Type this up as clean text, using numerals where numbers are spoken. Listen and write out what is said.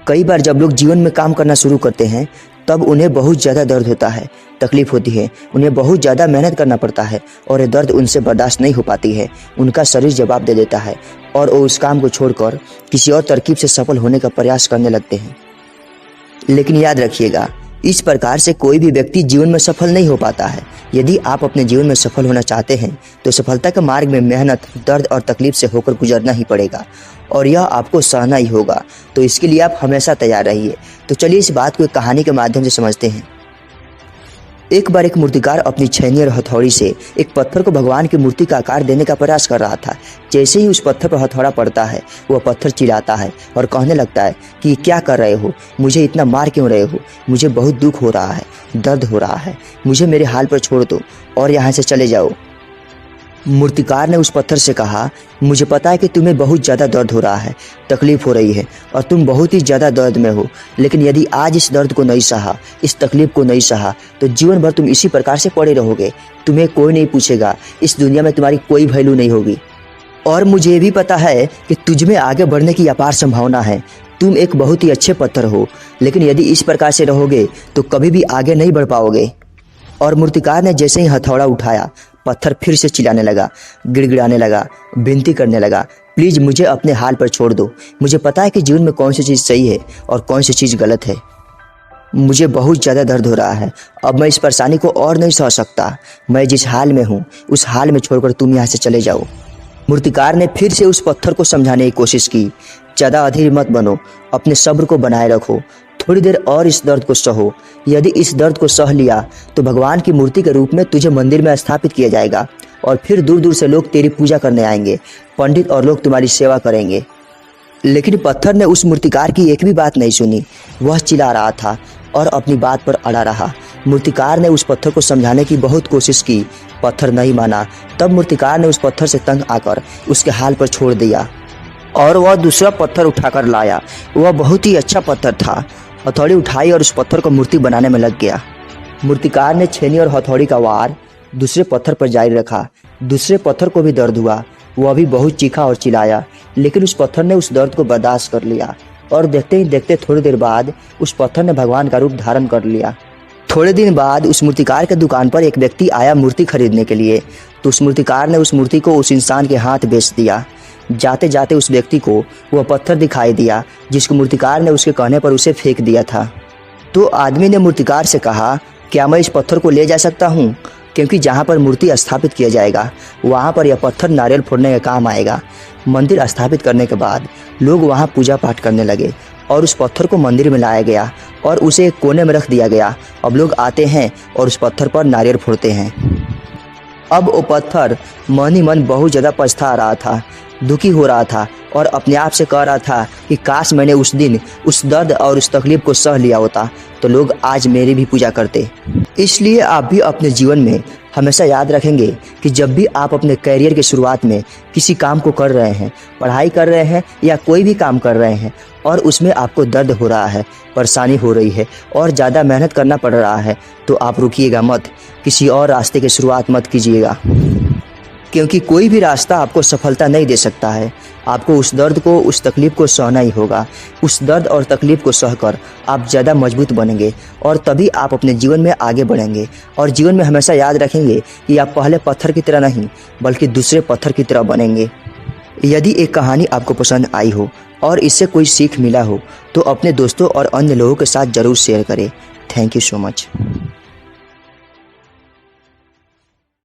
कई बार जब लोग जीवन में काम करना शुरू करते हैं तब उन्हें बहुत ज़्यादा दर्द होता है, तकलीफ होती है, उन्हें बहुत ज़्यादा मेहनत करना पड़ता है और ये दर्द उनसे बर्दाश्त नहीं हो पाती है। उनका शरीर जवाब दे देता है और वो उस काम को छोड़कर किसी और तरकीब से सफल होने का प्रयास करने लगते हैं। लेकिन याद रखिएगा, इस प्रकार से कोई भी व्यक्ति जीवन में सफल नहीं हो पाता है। यदि आप अपने जीवन में सफल होना चाहते हैं तो सफलता के मार्ग में मेहनत, दर्द और तकलीफ से होकर गुजरना ही पड़ेगा और यह आपको सहना ही होगा। तो इसके लिए आप हमेशा तैयार रहिए। तो चलिए इस बात को एक कहानी के माध्यम से समझते हैं। एक बार एक मूर्तिकार अपनी छेनी और हथौड़ी से एक पत्थर को भगवान की मूर्ति का आकार देने का प्रयास कर रहा था। जैसे ही उस पत्थर पर हथौड़ा पड़ता है, वह पत्थर चिल्लाता है और कहने लगता है कि क्या कर रहे हो, मुझे इतना मार क्यों रहे हो, मुझे बहुत दुख हो रहा है, दर्द हो रहा है, मुझे मेरे हाल पर छोड़ दो और यहाँ से चले जाओ। मूर्तिकार ने उस पत्थर से कहा, मुझे पता है कि तुम्हें बहुत ज़्यादा दर्द हो रहा है, तकलीफ हो रही है और तुम बहुत ही ज़्यादा दर्द में हो, लेकिन यदि आज इस दर्द को नहीं सहा, इस तकलीफ को नहीं सहा तो जीवन भर तुम इसी प्रकार से पड़े रहोगे। तुम्हें कोई नहीं पूछेगा, इस दुनिया में तुम्हारी कोई वैल्यू नहीं होगी। और मुझे ये भी पता है कि तुझ में आगे बढ़ने की अपार संभावना है। तुम एक बहुत ही अच्छे पत्थर हो, लेकिन यदि इस प्रकार से रहोगे तो कभी भी आगे नहीं बढ़ पाओगे। और मूर्तिकार ने जैसे ही हथौड़ा उठाया, पत्थर फिर से चिल्लाने लगा, गिड़गिड़ाने लगा, विनती करने लगा, प्लीज़ मुझे अपने हाल पर छोड़ दो। मुझे पता है कि जीवन में कौन सी चीज़ सही है और कौन सी चीज़ गलत है। मुझे बहुत ज़्यादा दर्द हो रहा है, अब मैं इस परेशानी को और नहीं सह सकता। मैं जिस हाल में हूँ उस हाल में छोड़कर तुम यहाँ से चले जाओ। मूर्तिकार ने फिर से उस पत्थर को समझाने की कोशिश की, ज़्यादा अधीर मत बनो, अपने सब्र को बनाए रखो, थोड़ी देर और इस दर्द को सहो। यदि इस दर्द को सह लिया तो भगवान की मूर्ति के रूप में तुझे मंदिर में स्थापित किया जाएगा और फिर दूर दूर से लोग तेरी पूजा करने आएंगे, पंडित और लोग तुम्हारी सेवा करेंगे। लेकिन पत्थर ने उस मूर्तिकार की एक भी बात नहीं सुनी। वह चिल्ला रहा था और अपनी बात पर अड़ा रहा। मूर्तिकार ने उस पत्थर को समझाने की बहुत कोशिश की, पत्थर नहीं माना। तब मूर्तिकार ने उस पत्थर से तंग आकर उसके हाल पर छोड़ दिया और वह दूसरा पत्थर उठाकर लाया। वह बहुत ही अच्छा पत्थर था। हथौड़ी उठाई और उस पत्थर को मूर्ति बनाने में लग गया। मूर्तिकार ने छेनी और हथौड़ी का वार दूसरे पत्थर पर जारी रखा। दूसरे पत्थर को भी दर्द हुआ, वह भी बहुत चीखा और चिल्लाया, लेकिन उस पत्थर ने उस दर्द को बर्दाश्त कर लिया और देखते ही देखते थोड़ी देर बाद उस पत्थर ने भगवान का रूप धारण कर लिया। थोड़े दिन बाद उस मूर्तिकार के दुकान पर एक व्यक्ति आया मूर्ति खरीदने के लिए। तो उस मूर्तिकार ने उस मूर्ति को उस इंसान के हाथ बेच दिया। जाते जाते उस व्यक्ति को वह पत्थर दिखाई दिया जिसको मूर्तिकार ने उसके कहने पर उसे फेंक दिया था। तो आदमी ने मूर्तिकार से कहा, क्या मैं इस पत्थर को ले जा सकता हूँ? क्योंकि जहाँ पर मूर्ति स्थापित किया जाएगा वहाँ पर यह पत्थर नारियल फोड़ने का काम आएगा। मंदिर स्थापित करने के बाद लोग वहाँ पूजा पाठ करने लगे और उस पत्थर को मंदिर में लाया गया और उसे एक कोने में रख दिया गया। अब लोग आते हैं और उस पत्थर पर नारियल फोड़ते हैं। अब वो पत्थर मन ही मन बहुत ज़्यादा पछता रहा था, दुखी हो रहा था और अपने आप से कह रहा था कि काश मैंने उस दिन उस दर्द और उस तकलीफ को सह लिया होता तो लोग आज मेरी भी पूजा करते। इसलिए आप भी अपने जीवन में हमेशा याद रखेंगे कि जब भी आप अपने करियर की शुरुआत में किसी काम को कर रहे हैं, पढ़ाई कर रहे हैं या कोई भी काम कर रहे हैं और उसमें आपको दर्द हो रहा है, परेशानी हो रही है और ज़्यादा मेहनत करना पड़ रहा है, तो आप रुकिएगा मत, किसी और रास्ते की शुरुआत मत कीजिएगा। क्योंकि कोई भी रास्ता आपको सफलता नहीं दे सकता है। आपको उस दर्द को, उस तकलीफ को सहना ही होगा। उस दर्द और तकलीफ को सहकर आप ज़्यादा मजबूत बनेंगे और तभी आप अपने जीवन में आगे बढ़ेंगे। और जीवन में हमेशा याद रखेंगे कि आप पहले पत्थर की तरह नहीं बल्कि दूसरे पत्थर की तरह बनेंगे। यदि एक कहानी आपको पसंद आई हो और इससे कोई सीख मिला हो तो अपने दोस्तों और अन्य लोगों के साथ ज़रूर शेयर करें। Thank you so much.